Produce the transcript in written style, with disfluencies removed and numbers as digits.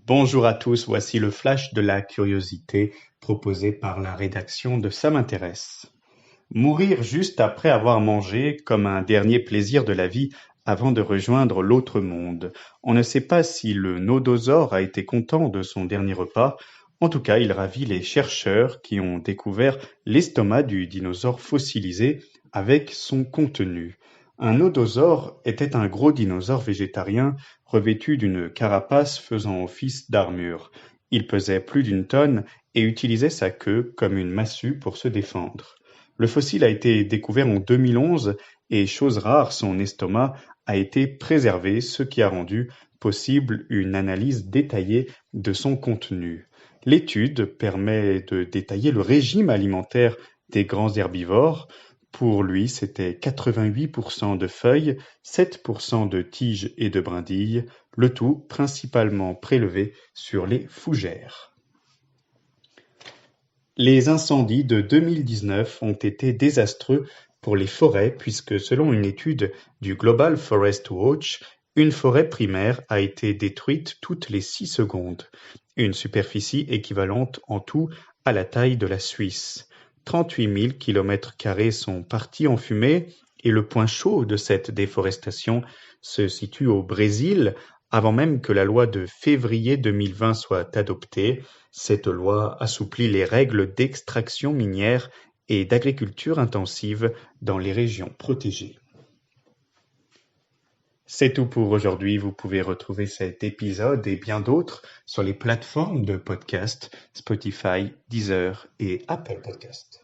Bonjour à tous, voici le flash de la curiosité proposé par la rédaction de Ça m'intéresse. Mourir juste après avoir mangé comme un dernier plaisir de la vie avant de rejoindre l'autre monde. On ne sait pas si le nodosaure a été content de son dernier repas. En tout cas, il ravit les chercheurs qui ont découvert l'estomac du dinosaure fossilisé avec son contenu. Un nodosaure était un gros dinosaure végétarien revêtu d'une carapace faisant office d'armure. Il pesait plus d'une tonne et utilisait sa queue comme une massue pour se défendre. Le fossile a été découvert en 2011 et, chose rare, son estomac a été préservé, ce qui a rendu possible une analyse détaillée de son contenu. L'étude permet de détailler le régime alimentaire des grands herbivores. Pour lui, c'était 88% de feuilles, 7% de tiges et de brindilles, le tout principalement prélevé sur les fougères. Les incendies de 2019 ont été désastreux pour les forêts puisque, selon une étude du Global Forest Watch, une forêt primaire a été détruite toutes les 6 secondes, une superficie équivalente en tout à la taille de la Suisse. 38 000 km² sont partis en fumée et le point chaud de cette déforestation se situe au Brésil, avant même que la loi de février 2020 soit adoptée. Cette loi assouplit les règles d'extraction minière et d'agriculture intensive dans les régions protégées. C'est tout pour aujourd'hui. Vous pouvez retrouver cet épisode et bien d'autres sur les plateformes de podcast Spotify, Deezer et Apple Podcast.